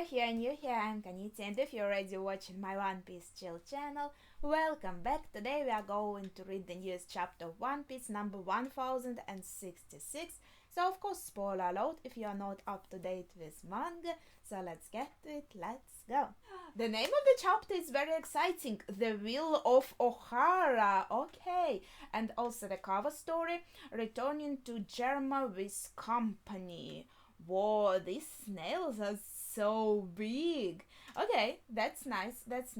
here, new here, I'm Kaniti, and if you're already watching my One Piece Chill channel, welcome back. Today we are going to read the newest chapter of One Piece, number 1066. So of course, spoiler alert if you are not up to date with manga. So let's get to it, let's go. The name of the chapter is very exciting, The Will of Ohara, okay. And also the cover story, Returning to Germa with Company. Whoa, these snails are so big. Okay, that's nice. Let's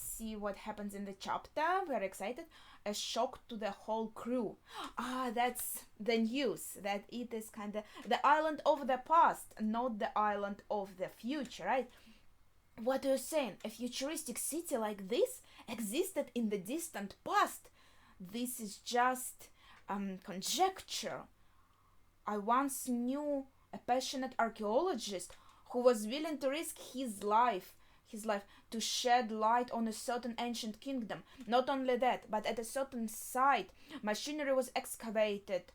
see what happens in the chapter. We're excited. A shock to the whole crew. That's the news that it is kind of the island of the past, not the island of the future, right? What are you saying? A futuristic city like this existed in the distant past? This is just conjecture. I once knew a passionate archaeologist who was willing to risk his life to shed light on a certain ancient kingdom. Not only that, but at a certain site, machinery was excavated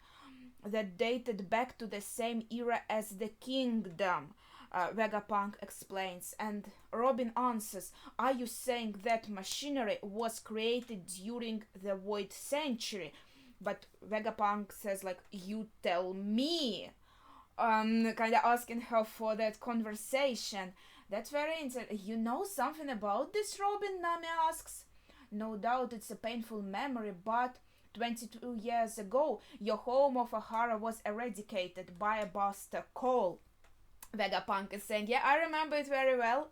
that dated back to the same era as the kingdom. Vegapunk explains, and Robin answers, "Are you saying that machinery was created during the Void Century?" But Vegapunk says, like, "You tell me." Kind of asking her for that conversation. That's very interesting. You know something about this, Robin? Nami asks. No doubt it's a painful memory, but 22 years ago, your home of Ohara was eradicated by a Buster Call. Vegapunk is saying, yeah, I remember it very well.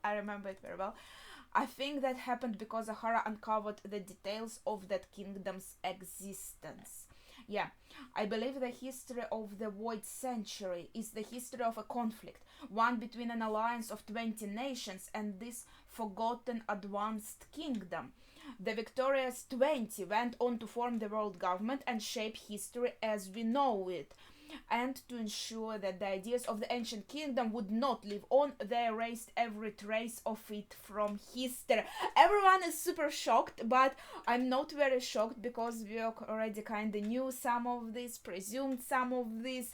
I think that happened because Ohara uncovered the details of that kingdom's existence. Yeah, I believe the history of the Void Century is the history of a conflict, one between an alliance of 20 nations and this forgotten advanced kingdom. The victorious 20 went on to form the world government and shape history as we know it. And to ensure that the ideas of the ancient kingdom would not live on, they erased every trace of it from history. Everyone is super shocked, but I'm not very shocked because we already kind of knew some of this, presumed some of this,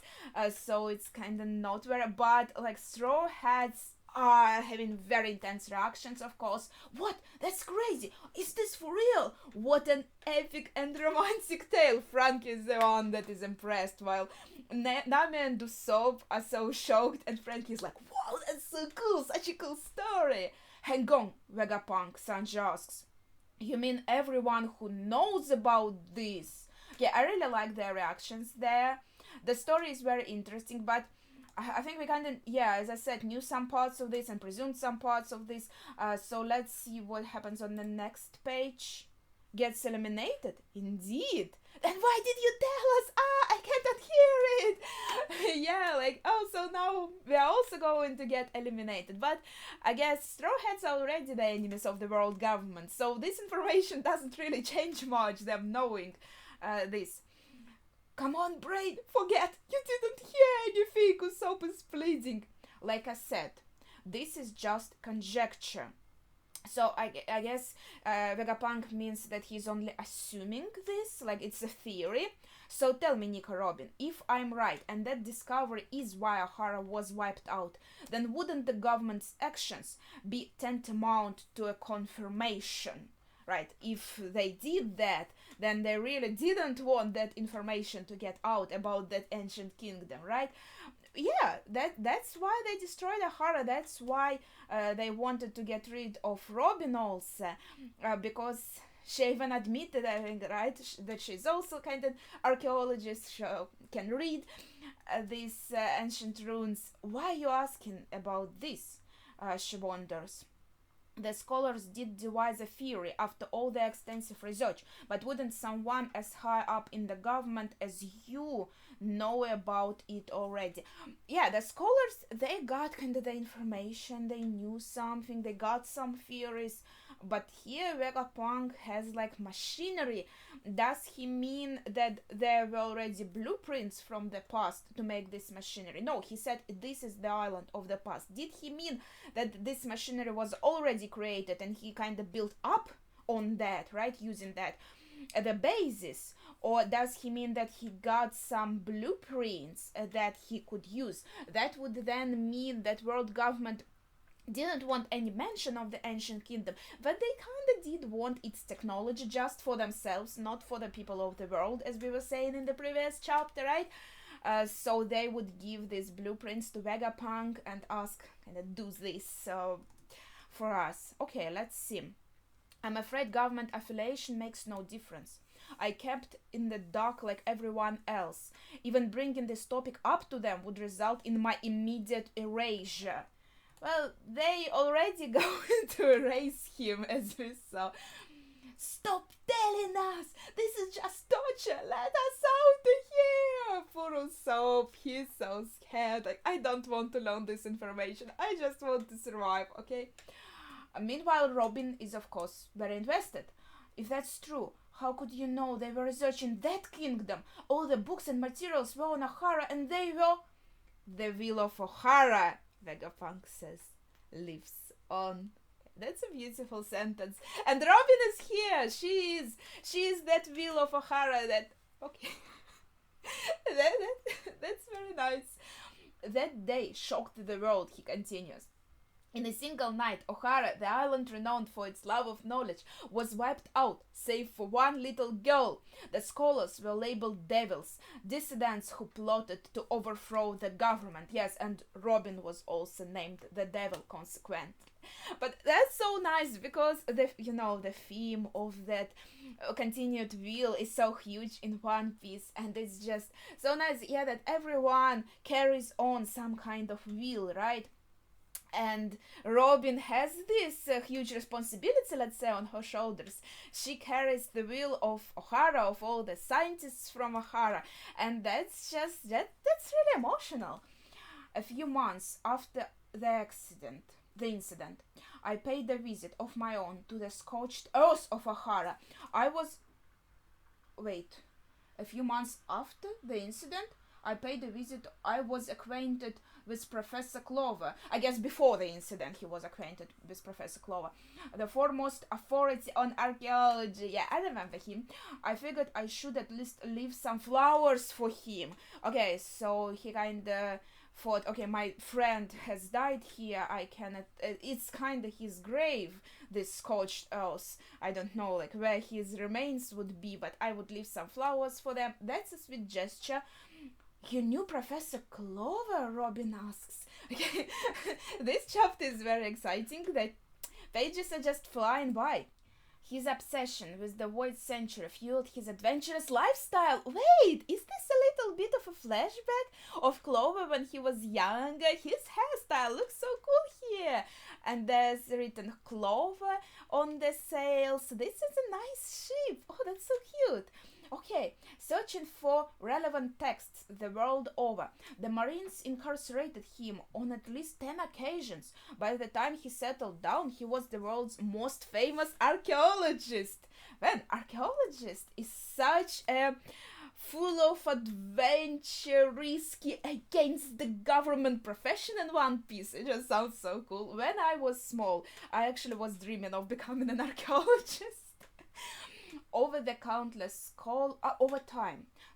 so it's kind of not very. But like Straw Hats are having very intense reactions, of course. What? That's crazy! Is this for real? What an epic and romantic tale! Frank is the one that is impressed, while Nami and Usopp are so shocked, and Frank is like, wow, that's so cool, such a cool story! Hang on, Vegapunk, Sanji asks. You mean everyone who knows about this? Yeah, I really like their reactions there. The story is very interesting, but I think we kind of, yeah, as I said, knew some parts of this and presumed some parts of this. So let's see what happens on the next page. Gets eliminated? Indeed. Then why did you tell us? I cannot hear it. Yeah, like, oh, so now we are also going to get eliminated. But I guess Straw Hats are already the enemies of the world government. So this information doesn't really change much, them knowing this. Come on, Braid, forget, you didn't hear anything, Usopp is pleading. Like I said, this is just conjecture. So I guess Vegapunk means that he's only assuming this, like it's a theory. So tell me, Nico Robin, if I'm right and that discovery is why Ohara was wiped out, then wouldn't the government's actions be tantamount to a confirmation? Right, if they did that, then they really didn't want that information to get out about that ancient kingdom, right? Yeah, that's why they destroyed Ohara. That's why they wanted to get rid of Robin also, because she even admitted, I think, right, that she's also kind of archaeologist, she can read these ancient runes. Why are you asking about this? She wonders. The scholars did devise a theory after all their extensive research, but wouldn't someone as high up in the government as you know about it already? Yeah, the scholars, they got kind of the information, they knew something, they got some theories, but here Vegapunk has like machinery. Does he mean that there were already blueprints from the past to make this machinery? No, he said this is the island of the past. Did he mean that this machinery was already created and he kind of built up on that, right, using that? the basis? Or does he mean that he got some blueprints that he could use? That would then mean that world government didn't want any mention of the ancient kingdom, but they kind of did want its technology just for themselves, not for the people of the world, as we were saying in the previous chapter, right? So they would give these blueprints to Vegapunk and ask, kind of, do this for us. Okay, let's see. I'm afraid government affiliation makes no difference. I kept in the dark like everyone else. Even bringing this topic up to them would result in my immediate erasure. Well, they already going to erase him, as we saw. Stop telling us! This is just torture! Let us out of here! Poor Usopp, he's so scared. Like, I don't want to learn this information. I just want to survive, okay? Meanwhile, Robin is, of course, very invested. If that's true, how could you know they were researching that kingdom? All the books and materials were on Ohara, and they were... The Wheel of Ohara, Vegapunk says, lives on. That's a beautiful sentence. And Robin is here. She is that Wheel of Ohara that... Okay. That's very nice. That day shocked the world, he continues. In a single night, Ohara, the island renowned for its love of knowledge, was wiped out, save for one little girl. The scholars were labeled devils, dissidents who plotted to overthrow the government. Yes, and Robin was also named the devil consequently. But that's so nice because the theme of that continued wheel is so huge in One Piece, and it's just so nice, yeah, that everyone carries on some kind of wheel, right? And Robin has this huge responsibility, let's say, on her shoulders. She carries the wheel of Ohara, of all the scientists from Ohara, and that's really emotional. A few months after the incident, I paid a visit of my own to the scorched earth of Ohara. A few months after the incident, I was acquainted with Professor Clover. I guess before the incident he was acquainted with Professor Clover, the foremost authority on archaeology. Yeah, I remember him. I figured I should at least leave some flowers for him. Okay, so he kinda thought, okay, my friend has died here, I cannot, it's kinda his grave, this scorched earth. I don't know, like, where his remains would be, but I would leave some flowers for them. That's a sweet gesture. You knew Professor Clover? Robin asks. Okay, this chapter is very exciting. The pages are just flying by. His obsession with the Void Century fueled his adventurous lifestyle. Wait, is this a little bit of a flashback of Clover when he was younger? His hairstyle looks so cool here. And there's written Clover on the sails. This is a nice ship. Oh, that's so cute. Okay, searching for relevant texts the world over, the Marines incarcerated him on at least 10 occasions. By the time he settled down, he was the world's most famous archaeologist. Man, archaeologist is such a full of adventure, risky, against the government profession in One Piece. It just sounds so cool. When I was small, I actually was dreaming of becoming an archaeologist. Over time,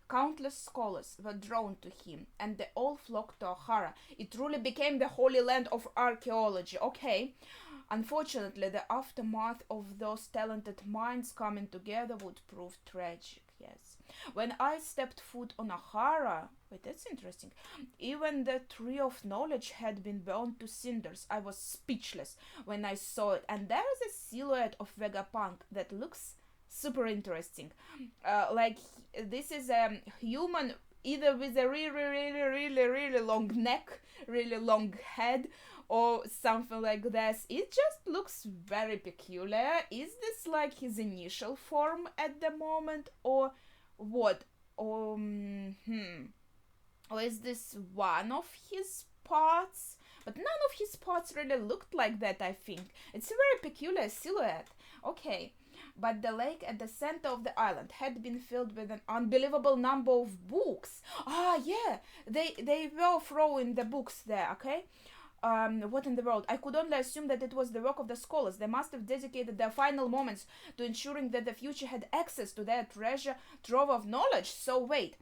countless scholars were drawn to him, and they all flocked to Ohara. It truly became the holy land of archaeology. Okay, unfortunately, the aftermath of those talented minds coming together would prove tragic. Yes, when I stepped foot on Ohara, wait, that's interesting. Even the tree of knowledge had been burned to cinders. I was speechless when I saw it, and there is a silhouette of Vegapunk that looks super interesting. This is a human either with a really long neck, really long head, or something like this. It just looks very peculiar. Is this like his initial form at the moment, or what? Or is this one of his parts? But none of his parts really looked like that, I think. It's a very peculiar silhouette. Okay. But the lake at the center of the island had been filled with an unbelievable number of books. Ah, yeah, they were throwing the books there, okay? What in the world? I could only assume that it was the work of the scholars. They must have dedicated their final moments to ensuring that the future had access to their treasure trove of knowledge. So wait,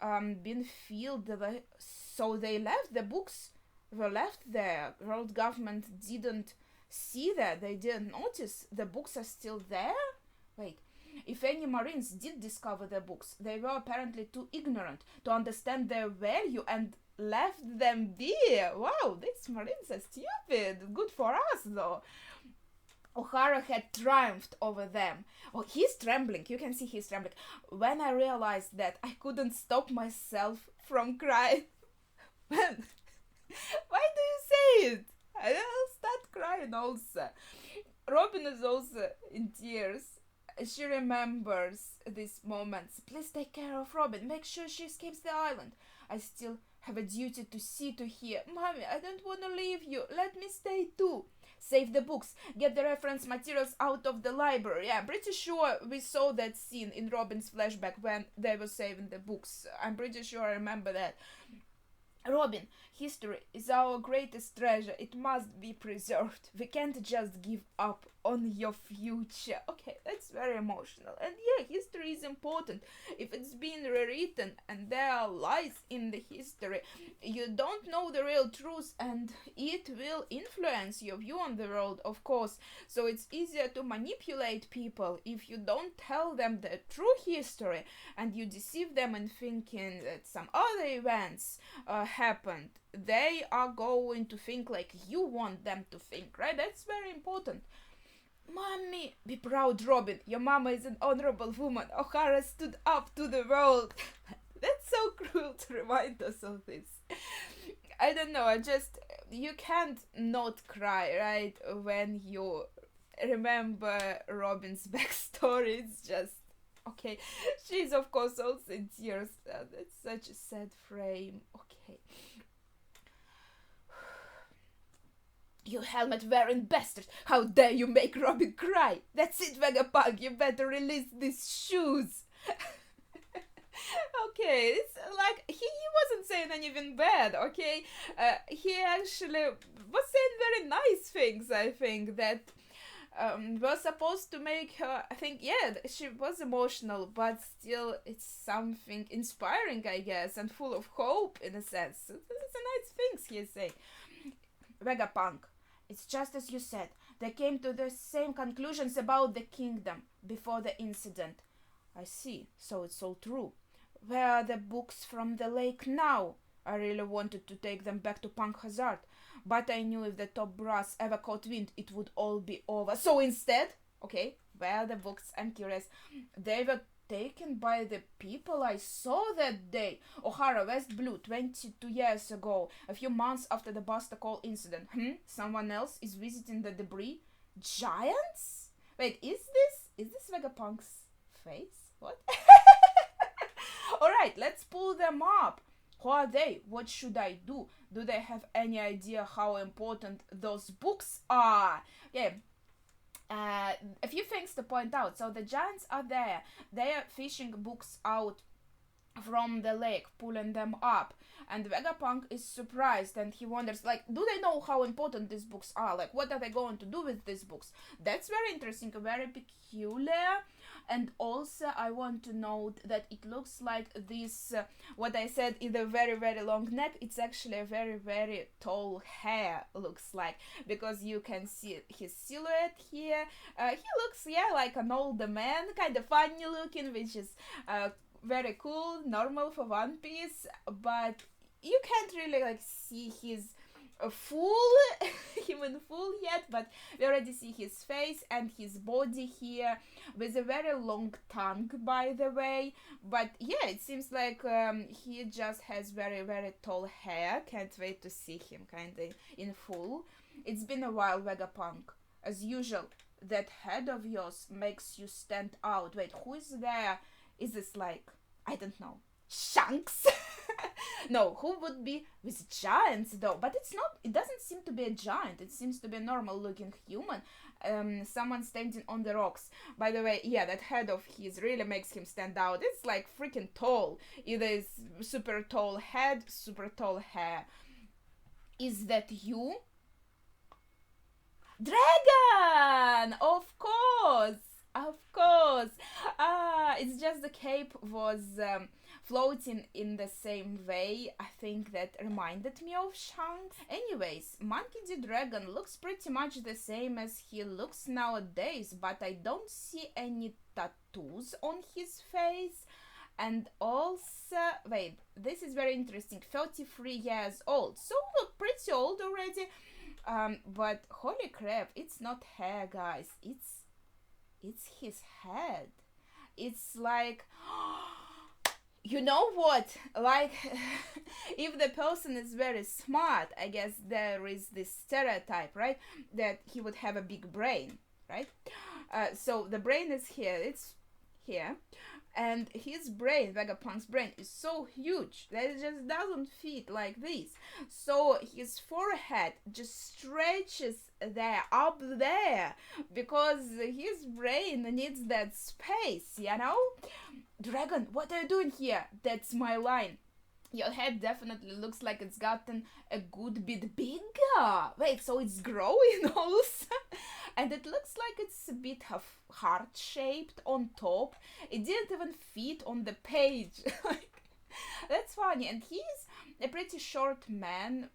Binfield, so they left the books, were left there. World government didn't see that. They didn't notice the books are still there. Wait. If any Marines did discover the books, they were apparently too ignorant to understand their value and left them be. Wow, these Marines are stupid. Good for us, though. O'Hara had triumphed over them. Oh, he's trembling. You can see he's trembling. When I realized that, I couldn't stop myself from crying. Why do you say it? I'll start crying also. Robin is also in tears. She remembers these moments. Please take care of Robin. Make sure she escapes the island. I still have a duty to see to hear. Mommy, I don't want to leave you. Let me stay too. Save the books. Get the reference materials out of the library. Yeah, I'm pretty sure we saw that scene in Robin's flashback when they were saving the books. I'm pretty sure I remember that. Robin, history is our greatest treasure. It must be preserved. We can't just give up on your future. Okay, that's very emotional. And yeah, history is important. If it's been rewritten and there are lies in the history, you don't know the real truth and it will influence your view on the world, of course. So it's easier to manipulate people if you don't tell them the true history and you deceive them in thinking that some other events happened. They are going to think like you want them to think, right? That's very important. Mommy, be proud, Robin. Your mama is an honorable woman. O'Hara stood up to the world. That's so cruel to remind us of this. I don't know, you can't not cry, right? When you remember Robin's backstory. It's just, okay. She's, of course, also in tears. That's such a sad frame. Okay. You helmet-wearing bastard! How dare you make Robin cry! That's it, Vegapunk! You better release these shoes! Okay, it's like, he wasn't saying anything bad, okay? He actually was saying very nice things, I think, that were supposed to make her, I think, yeah, she was emotional, but still it's something inspiring, I guess, and full of hope, in a sense. It's a nice things he's saying. Vegapunk. It's just as you said. They came to the same conclusions about the kingdom before the incident. I see. So it's all true. Where are the books from the lake now? I really wanted to take them back to Punk Hazard, but I knew if the top brass ever caught wind, it would all be over. So instead, okay, where are the books? I'm curious. They were taken by the people I saw that day. O'Hara, West Blue, 22 years ago, a few months after the Buster Call incident. Someone else is visiting the debris? Giants? Wait, is this Vegapunk's face? What? Alright, let's pull them up. Who are they? What should I do? Do they have any idea how important those books are? Okay. A few things to point out. So the giants are there. They are fishing books out from the lake, pulling them up. And Vegapunk is surprised and he wonders, like, do they know how important these books are? Like, what are they going to do with these books? That's very interesting, very peculiar. And also, I want to note that it looks like this, what I said, is a very, very long neck. It's actually a very, very tall hair, looks like, because you can see his silhouette here. He looks, yeah, like an older man, kind of funny looking, which is very cool, normal for One Piece, but you can't really, like, see his him in full yet, but we already see his face and his body here with a very long tongue, by the way. But yeah, it seems like he just has very, very tall hair. Can't wait to see him kind of in full. It's been a while, Vegapunk. As usual, that head of yours makes you stand out. Wait, who is there? Is this like, I don't know, Shanks? No, who would be with giants though? But it doesn't seem to be a giant. It seems to be a normal looking human. Someone standing on the rocks. By the way, yeah, that head of his really makes him stand out. It's like freaking tall. Either it's super tall head, super tall hair. Is that you? Dragon! Of course! Of course! It's just the cape was floating in the same way. I think that reminded me of Shanks. Anyways, Monkey D. Dragon looks pretty much the same as he looks nowadays, but I don't see any tattoos on his face. And also, wait, this is very interesting. 33 years old, so look pretty old already. But holy crap, it's not hair, guys. It's his head. It's like, you know what? Like, if the person is very smart, I guess there is this stereotype, right? That he would have a big brain, right? So the brain is here. It's here. And his brain, Vegapunk's brain, is so huge that it just doesn't fit like this. So his forehead just stretches there, up there, because his brain needs that space, you know? Dragon, what are you doing here? That's my line. Your head definitely looks like it's gotten a good bit bigger. Wait, so it's growing also? And it looks like it's a bit of heart-shaped on top. It didn't even fit on the page. Like, that's funny. And he's a pretty short man.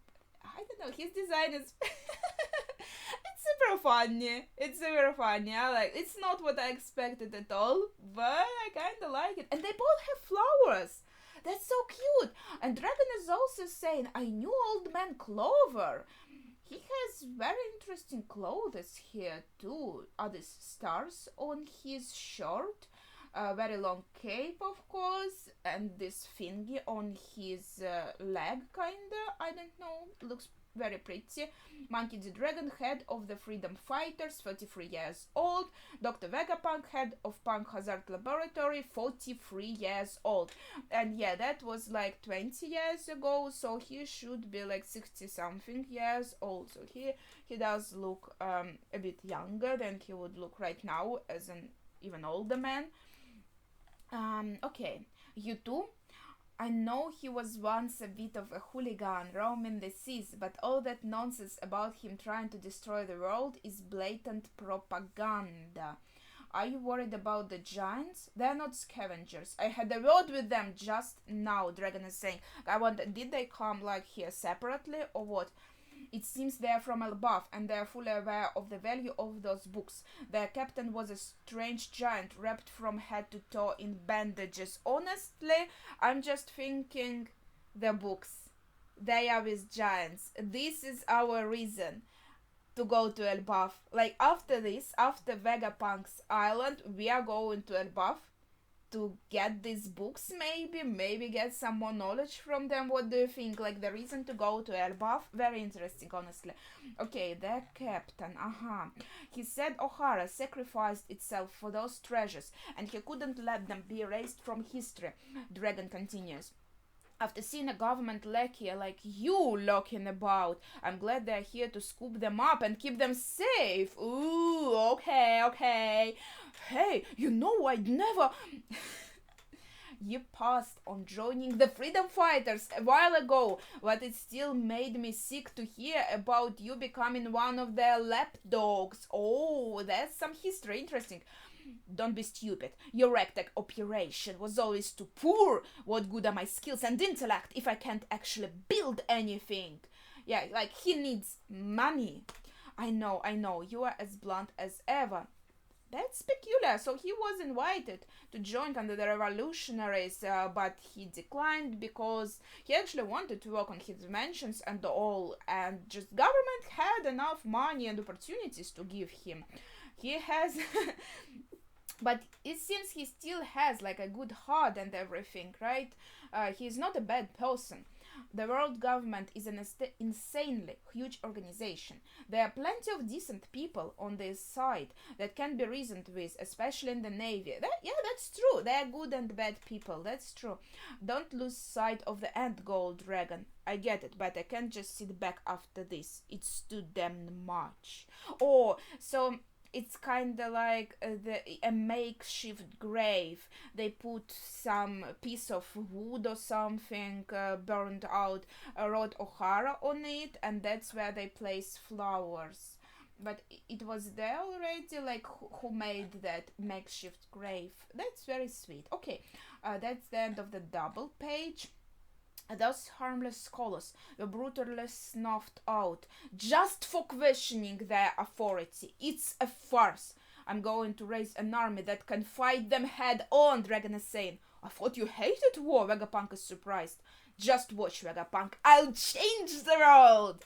I don't know, his design is... it's super funny. It's super funny. I like. It's not what I expected at all, but I kind of like it. And they both have flowers. That's so cute. And Dragon is also saying, I knew Old Man Clover. He has very interesting clothes here too. Are these stars on his shirt? A very long cape, of course, and this thingy on his leg, kinda. I don't know. Looks very pretty. Monkey D. Dragon, head of the Freedom Fighters, 33 years old. Dr. Vegapunk, head of Punk Hazard Laboratory, 43 years old. And yeah, that was like 20 years ago, so he should be like 60 something years old. So he does look a bit younger than he would look right now as an even older man. Okay, you too? I know he was once a bit of a hooligan roaming the seas, but all that nonsense about him trying to destroy the world is blatant propaganda. Are you worried about the giants? They're not scavengers. I had a word with them just now, Dragon is saying. I wonder, did they come like here separately or what? It seems they are from above, and they are fully aware of the value of those books. Their captain was a strange giant, wrapped from head to toe in bandages. Honestly, I'm just thinking the books. They are with giants. This is our reason to go to Elbaf. Like, after this, after Vegapunk's island, we are going to Elbaf to get these books, maybe get some more knowledge from them. What do you think? Like, the reason to go to Elbaf? Very interesting, honestly. Okay, the captain, he said O'Hara sacrificed itself for those treasures, and he couldn't let them be erased from history. Dragon continues. After seeing a government lackey like you locking about, I'm glad they're here to scoop them up and keep them safe. Ooh, okay. Hey, you know I'd never... You passed on joining the Freedom Fighters a while ago, but it still made me sick to hear about you becoming one of their lapdogs. Oh, that's some history. Interesting. Don't be stupid. Your ragtag operation was always too poor. What good are my skills and intellect if I can't actually build anything? Yeah, like, he needs money. I know. You are as blunt as ever. That's peculiar. So he was invited to join under the revolutionaries, but he declined because he actually wanted to work on his inventions and all, and just government had enough money and opportunities to give him. He has... But it seems he still has like a good heart and everything, right? He's not a bad person. The world government is an insanely huge organization. There are plenty of decent people on this side that can be reasoned with, especially in the Navy. That's true. They are good and bad people. That's true. Don't lose sight of the end goal, Dragon. I get it, but I can't just sit back after this. It's too damn much. Oh, so... it's kind of like a makeshift grave. They put some piece of wood or something burned out, wrote O'Hara on it, and that's where they place flowers. But it was there already, like who made that makeshift grave. That's very sweet. Okay, that's the end of the double page. Those harmless scholars were brutally snuffed out just for questioning their authority. It's a farce. I'm going to raise an army that can fight them head on, Dragon is saying. I thought you hated war, Vegapunk is surprised. Just watch, Vegapunk. I'll change the world.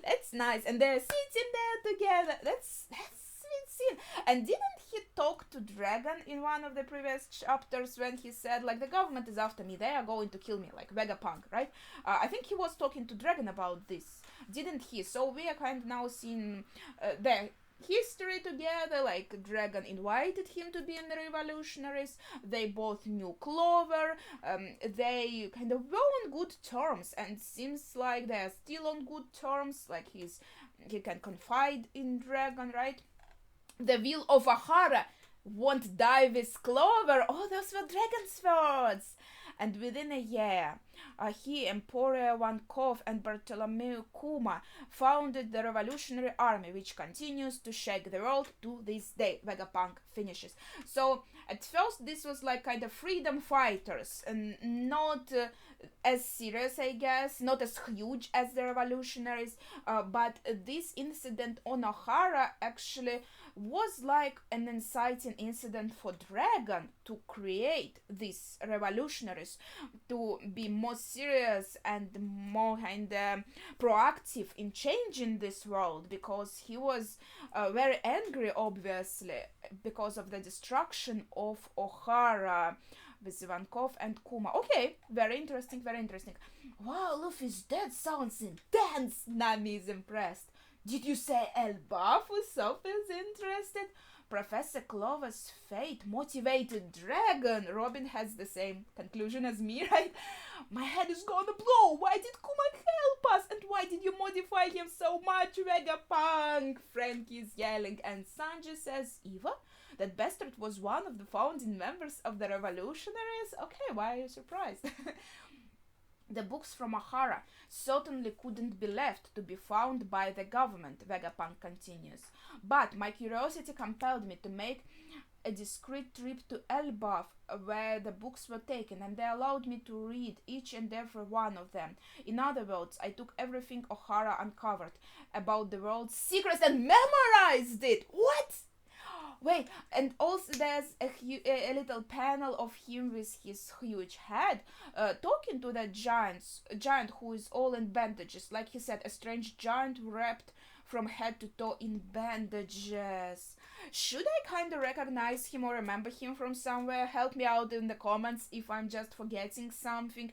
That's nice. And they're sitting there together. That's sweet scene. And didn't he talk to Dragon in one of the previous chapters when he said, like, the government is after me, they are going to kill me, like Vegapunk, right? I think he was talking to Dragon about this, didn't he? So we are kind of now seeing their history together, like Dragon invited him to be in the revolutionaries, they both knew Clover, they kind of were on good terms, and seems like they are still on good terms, like he can confide in Dragon, right? The will of O'Hara won't die with Clover. Oh, those were Dragon's words. And within a year, he, Emperor Vankov, and Bartholomew Kuma founded the Revolutionary Army, which continues to shake the world to this day. Vegapunk finishes. So at first, this was like kind of freedom fighters, and not as serious, I guess, not as huge as the revolutionaries, but this incident on O'Hara actually was like an inciting incident for Dragon to create these revolutionaries, to be more serious and more kind of proactive in changing this world, because he was very angry, obviously, because of the destruction of O'Hara with Vankov and Kuma. Okay, very interesting, very interesting. Wow, Luffy's death sounds intense. Nami is impressed. Did you say Elbaf Usopp is interested? Professor Clover's fate motivated Dragon. Robin has the same conclusion as me, right? My head is gonna blow. Why did Kuma help us? And why did you modify him so much, Vegapunk? Frankie is yelling, and Sanji says, Eva? That bastard was one of the founding members of the revolutionaries? Okay, why are you surprised? The books from O'Hara certainly couldn't be left to be found by the government, Vegapunk continues. But my curiosity compelled me to make a discreet trip to Elbaf, where the books were taken, and they allowed me to read each and every one of them. In other words, I took everything O'Hara uncovered about the world's secrets and memorized it. What? Wait, and also there's a little panel of him with his huge head, talking to that giant who is all in bandages. Like he said, a strange giant wrapped from head to toe in bandages. Should I kind of recognize him or remember him from somewhere? Help me out in the comments if I'm just forgetting something.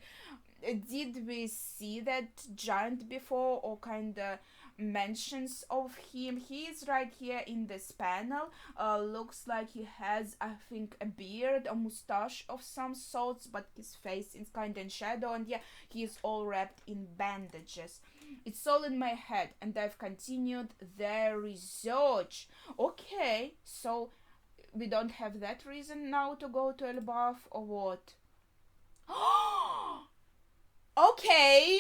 Did we see that giant before, or kind of mentions of him? He is right here in this panel. Looks like he has, I think, a beard, a mustache of some sorts, but his face is kind of in shadow, and yeah, he is all wrapped in bandages. It's all in my head, and I've continued the research. Okay, so we don't have that reason now to go to Elbaf, or what? Okay,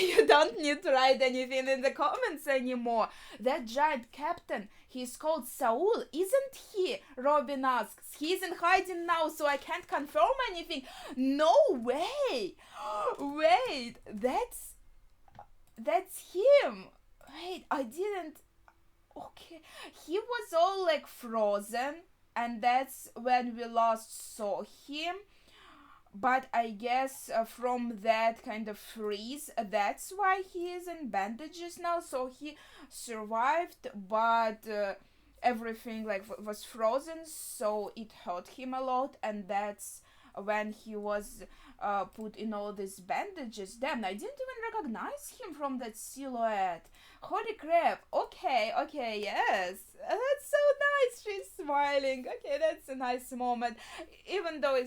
you don't need to write anything in the comments anymore. That giant captain, he's called Saul, isn't he? Robin asks. He's in hiding now, so I can't confirm anything. No way. Wait, that's him. Wait, I didn't. Okay, he was all like frozen, and that's when we last saw him. But I guess from that kind of freeze, that's why he is in bandages now. So he survived, but everything like was frozen, so it hurt him a lot, and that's when he was put in all these bandages. Damn, I didn't even recognize him from that silhouette. Holy crap. Okay. okay, yes. That's so nice. She's smiling. Okay, that's a nice moment. Even though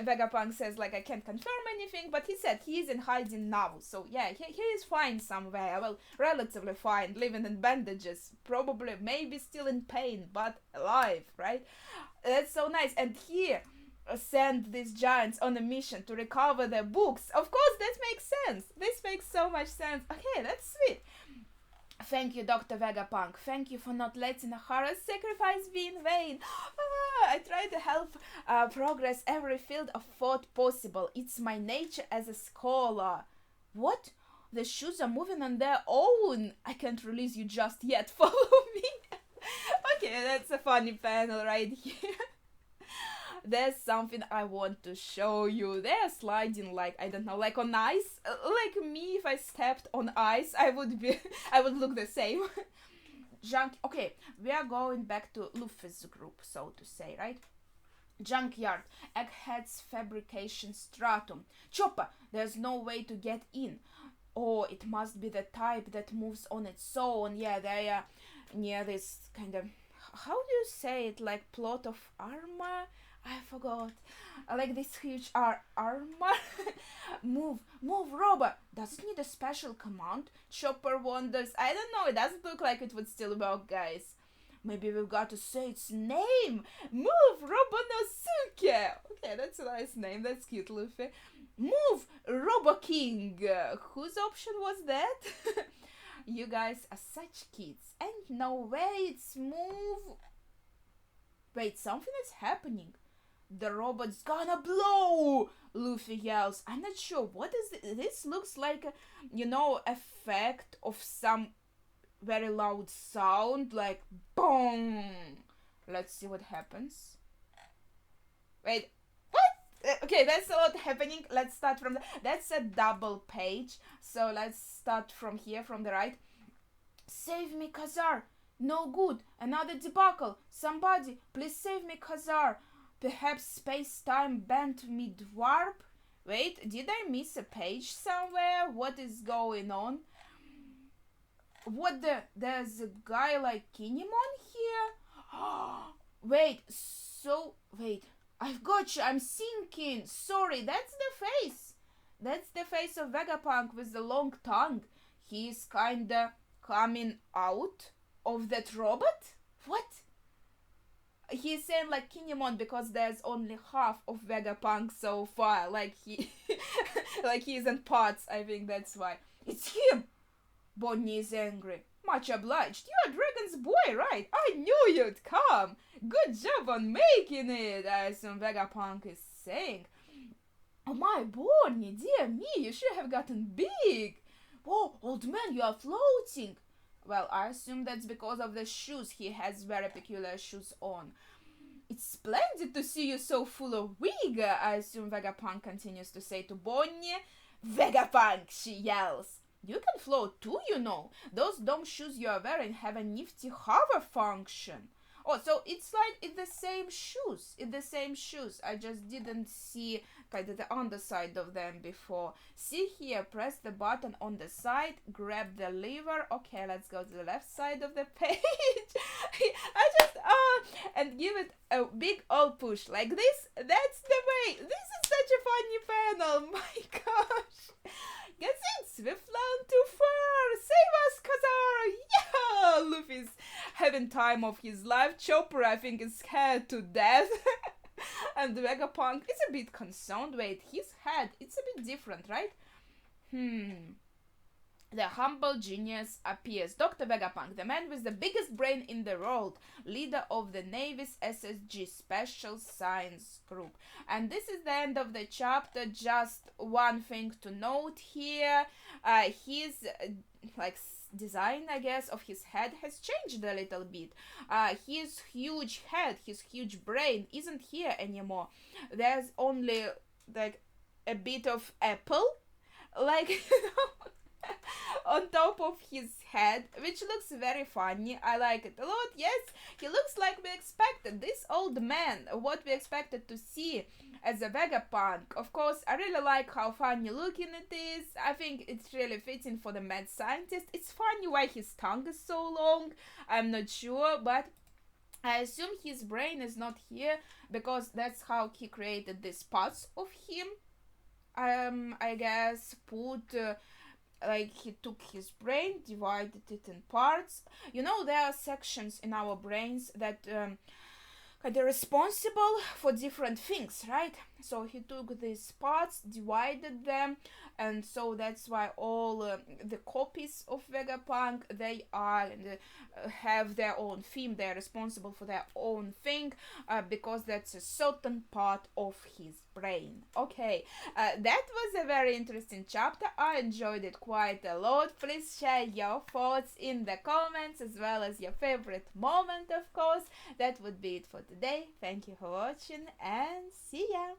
Vegapunk says like I can't confirm anything, but he said he's in hiding now. So yeah, he is fine somewhere. Well, relatively fine, living in bandages, probably maybe still in pain, but alive, right? That's so nice. And here send these giants on a mission to recover their books. Of course, that makes sense. This makes so much sense. Okay, that's sweet. Thank you, Dr. Vegapunk. Thank you for not letting Ahara's sacrifice be in vain. I try to help progress every field of thought possible. It's my nature as a scholar. What? The shoes are moving on their own. I can't release you just yet. Follow me. Okay, that's a funny panel right here. There's something I want to show you. They're sliding like, I don't know, like on ice. Like me, if I stepped on ice, I would look the same. Okay, we are going back to Luffy's group, so to say, right? Junkyard, Egghead's fabrication stratum. Chopper, there's no way to get in. Oh, it must be the type that moves on its own. Yeah, they are near this kind of, how do you say it, like plot of armor? I forgot. Like this huge armor. Move, Robot. Does it need a special command? Chopper wonders. I don't know. It doesn't look like it would still work, guys. Maybe we've got to say its name. Move, Robonosuke. Okay, that's a nice name. That's cute, Luffy. Move, Robo King. Whose option was that? You guys are such kids. Ain't no way it's move. Wait, something is happening. The robot's gonna blow! Luffy yells. I'm not sure. What is this? This looks like a, effect of some very loud sound. Like, boom! Let's see what happens. Wait, what? Okay, that's a lot happening. Let's start from that's a double page. So let's start from here, from the right. Save me, Khazar! No good! Another debacle! Somebody, please save me, Khazar! Perhaps space-time bent mid-warp? Wait, did I miss a page somewhere? What is going on? There's a guy like Kinemon here? Wait, I've got you, I'm sinking! Sorry, that's the face! That's the face of Vegapunk with the long tongue. He's kinda coming out of that robot? What? He's saying like Kinemon because there's only half of Vegapunk so far. Like he's in parts. I think that's why. It's him! Bonnie is angry. Much obliged. You're Dragon's boy, right? I knew you'd come. Good job on making it, I assume Vegapunk is saying. Oh my Bonnie, dear me, you should have gotten big. Oh, old man, you are floating. Well, I assume that's because of the shoes. He has very peculiar shoes on. It's splendid to see you so full of vigor, I assume Vegapunk continues to say to Bonnie. Vegapunk, she yells. You can float too, you know. Those dumb shoes you are wearing have a nifty hover function. Oh, so it's the same shoes. It's the same shoes. I just didn't see kind of the underside of them before. See here, press the button on the side, grab the lever. Okay, let's go to the left side of the page. And give it a big old push like this. That's the way. This is such a funny panel. My gosh. Gets in, Swiftland too far! Save us, Khazar! Yeah! Luffy's having time of his life. Chopper, I think, is scared to death. And Vegapunk is a bit concerned. Wait, his head, it's a bit different, right? The humble genius appears. Dr. Vegapunk, the man with the biggest brain in the world, leader of the Navy's SSG Special Science Group. And this is the end of the chapter. Just one thing to note here. His design, I guess, of his head has changed a little bit. His huge head, his huge brain isn't here anymore. There's only like a bit of apple. Like, on top of his head, which looks very funny. I like it a lot. Yes, he looks like we expected. This old man, what we expected to see as a Vegapunk. Of course, I really like how funny looking it is. I think it's really fitting for the mad scientist. It's funny why his tongue is so long. I'm not sure, but I assume his brain is not here because that's how he created these parts of him. I guess like he took his brain, divided it in parts. You know, there are sections in our brains that they're responsible for different things, right? So he took these parts, divided them, and so that's why all the copies of Vegapunk, they are have their own theme. They're responsible for their own thing because that's a certain part of his brain. Okay, that was a very interesting chapter. I enjoyed it quite a lot. Please share your thoughts in the comments as well as your favorite moment, of course. That would be it for today. Thank you for watching and see ya!